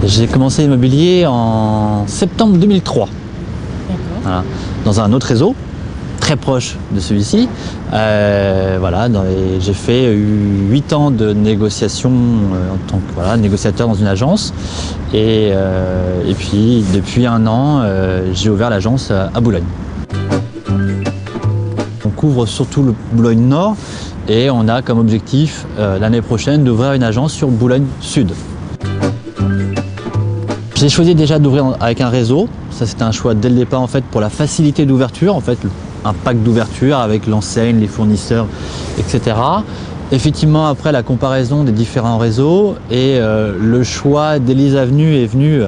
J'ai commencé l'immobilier en septembre 2003, voilà, dans un autre réseau, très proche de celui-ci. Voilà, j'ai fait 8 ans de négociation en tant que négociateur dans une agence. Et puis, depuis 1 an, j'ai ouvert l'agence à Boulogne. On couvre surtout le Boulogne Nord et on a comme objectif l'année prochaine d'ouvrir une agence sur Boulogne Sud. J'ai choisi déjà d'ouvrir avec un réseau. Ça, c'était un choix dès le départ en fait pour la facilité d'ouverture, en fait, un pack d'ouverture avec l'enseigne, les fournisseurs, etc. Effectivement, après la comparaison des différents réseaux et le choix d'Élise Avenue est venu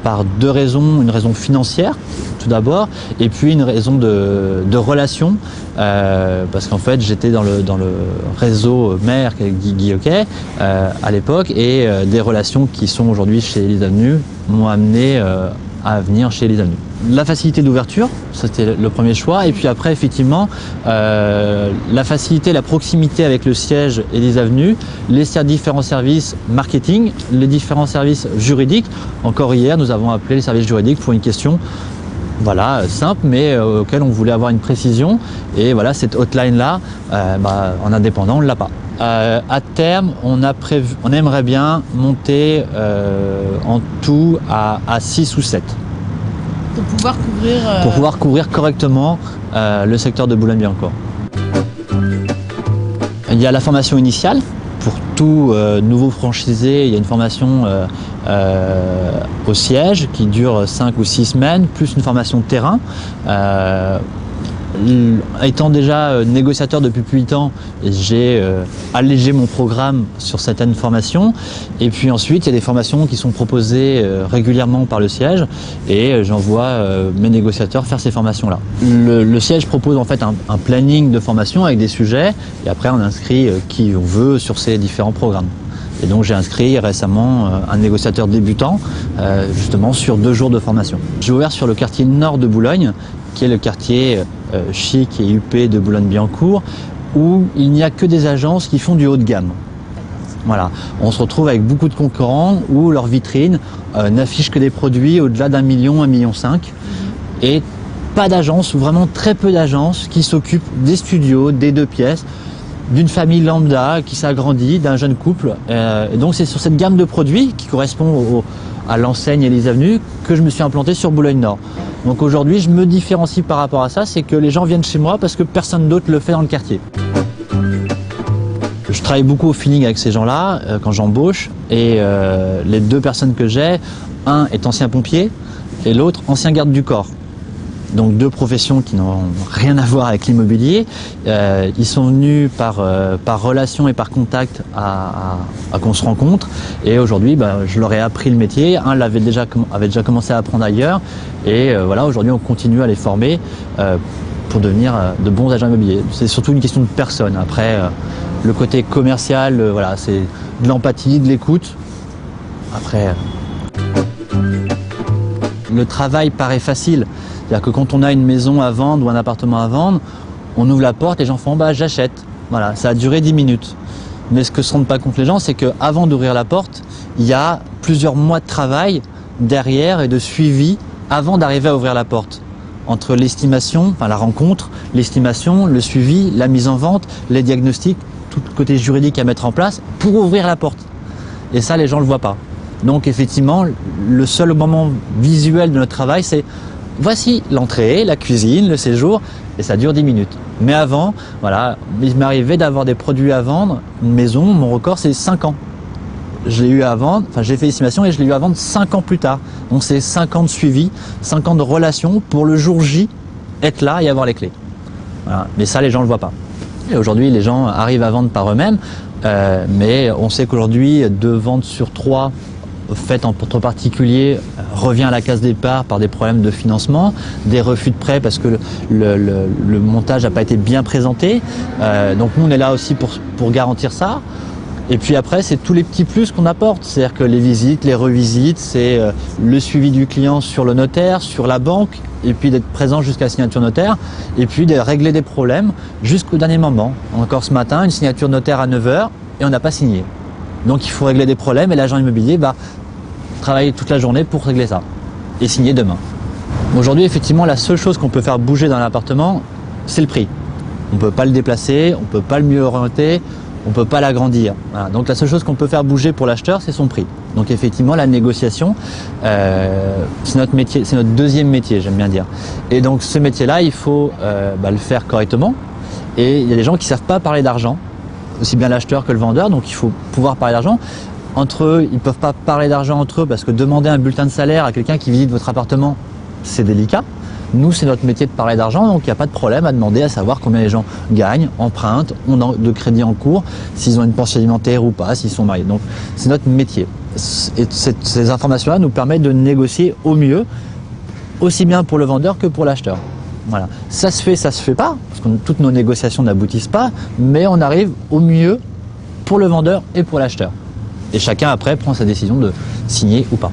par 2 raisons. Une raison financière, tout d'abord, et puis une raison de relation, parce qu'en fait, j'étais dans le réseau mère Guy Hockey à l'époque, et des relations qui sont aujourd'hui chez Élise Avenue m'ont amené à venir chez Élise Avenue. La facilité d'ouverture, c'était le premier choix, et puis après effectivement la facilité, la proximité avec le siège Élise Avenue, les différents services marketing, les différents services juridiques. Encore hier, nous avons appelé les services juridiques pour une question simple, mais auquel on voulait avoir une précision, et voilà, cette hotline là, en indépendant, on ne l'a pas. À terme, on aimerait bien monter en tout à 6 ou 7. Pour pouvoir couvrir correctement le secteur de Boulogne-Billancourt. Il y a la formation initiale. Pour tout nouveau franchisé, il y a une formation au siège qui dure 5 ou 6 semaines, plus une formation de terrain. Étant déjà négociateur depuis plus de 8 ans, j'ai allégé mon programme sur certaines formations. Et puis ensuite, il y a des formations qui sont proposées régulièrement par le siège, et j'envoie mes négociateurs faire ces formations-là. Le siège propose en fait un planning de formation avec des sujets, et après on inscrit qui on veut sur ces différents programmes. Et donc j'ai inscrit récemment un négociateur débutant justement sur 2 jours de formation. J'ai ouvert sur le quartier nord de Boulogne, qui est le quartier chic et huppé de Boulogne-Billancourt, où il n'y a que des agences qui font du haut de gamme. Voilà. On se retrouve avec beaucoup de concurrents où leurs vitrines n'affichent que des produits au-delà d'1 million, 1,5 million, et pas d'agences, ou vraiment très peu d'agences qui s'occupent des studios, des 2 pièces, d'une famille lambda qui s'agrandit, d'un jeune couple. Et donc c'est sur cette gamme de produits qui correspond à l'enseigne Élise Avenue que je me suis implanté sur Boulogne Nord. Donc aujourd'hui, je me différencie par rapport à ça, c'est que les gens viennent chez moi parce que personne d'autre le fait dans le quartier. Je travaille beaucoup au feeling avec ces gens-là quand j'embauche, et les 2 personnes que j'ai, un est ancien pompier et l'autre ancien garde du corps. Donc 2 professions qui n'ont rien à voir avec l'immobilier. Ils sont venus par relation et par contact à qu'on se rencontre. Et aujourd'hui, je leur ai appris le métier. Un avait déjà commencé à apprendre ailleurs. Et voilà, aujourd'hui, on continue à les former pour devenir de bons agents immobiliers. C'est surtout une question de personne. Après, le côté commercial, voilà, c'est de l'empathie, de l'écoute. Après, le travail paraît facile. C'est-à-dire que quand on a une maison à vendre ou un appartement à vendre, on ouvre la porte, les gens font « j'achète ». Voilà, ça a duré 10 minutes. Mais ce que se rendent pas compte les gens, c'est qu'avant d'ouvrir la porte, il y a plusieurs mois de travail derrière et de suivi avant d'arriver à ouvrir la porte. Entre l'estimation, la rencontre, l'estimation, le suivi, la mise en vente, les diagnostics, tout le côté juridique à mettre en place pour ouvrir la porte. Et ça, les gens ne le voient pas. Donc effectivement, le seul moment visuel de notre travail, c'est voici l'entrée, la cuisine, le séjour, et ça dure 10 minutes. Mais avant, voilà, il m'arrivait d'avoir des produits à vendre. Une maison, mon record, c'est 5 ans. Je l'ai eu à vendre, j'ai fait l'estimation et je l'ai eu à vendre 5 ans plus tard. Donc c'est 5 ans de suivi, 5 ans de relation pour le jour J, être là et avoir les clés. Voilà. Mais ça, les gens ne le voient pas. Et aujourd'hui, les gens arrivent à vendre par eux-mêmes, mais on sait qu'aujourd'hui, 2 ventes sur 3 faites entre particuliers revient à la case départ par des problèmes de financement, des refus de prêt parce que le montage n'a pas été bien présenté. Donc nous, on est là aussi pour garantir ça. Et puis après, c'est tous les petits plus qu'on apporte. C'est-à-dire que les visites, les revisites, c'est le suivi du client sur le notaire, sur la banque, et puis d'être présent jusqu'à la signature notaire, et puis de régler des problèmes jusqu'au dernier moment. Encore ce matin, une signature notaire à 9 h, et on n'a pas signé. Donc il faut régler des problèmes et l'agent immobilier va travailler toute la journée pour régler ça et signer demain. Aujourd'hui, effectivement, la seule chose qu'on peut faire bouger dans l'appartement, c'est le prix. On ne peut pas le déplacer, on ne peut pas le mieux orienter, on ne peut pas l'agrandir. Voilà. Donc la seule chose qu'on peut faire bouger pour l'acheteur, c'est son prix. Donc effectivement, la négociation, c'est notre métier, c'est notre deuxième métier, j'aime bien dire. Et donc ce métier-là, il faut le faire correctement. Et il y a des gens qui ne savent pas parler d'argent, aussi bien l'acheteur que le vendeur, donc il faut pouvoir parler d'argent. Entre eux, ils ne peuvent pas parler d'argent entre eux parce que demander un bulletin de salaire à quelqu'un qui visite votre appartement, c'est délicat. Nous, c'est notre métier de parler d'argent, donc il n'y a pas de problème à demander à savoir combien les gens gagnent, empruntent, ont de crédit en cours, s'ils ont une pension alimentaire ou pas, s'ils sont mariés. Donc c'est notre métier. Et ces informations-là nous permettent de négocier au mieux, aussi bien pour le vendeur que pour l'acheteur. Voilà. Ça se fait pas, parce que toutes nos négociations n'aboutissent pas, mais on arrive au mieux pour le vendeur et pour l'acheteur. Et chacun après prend sa décision de signer ou pas.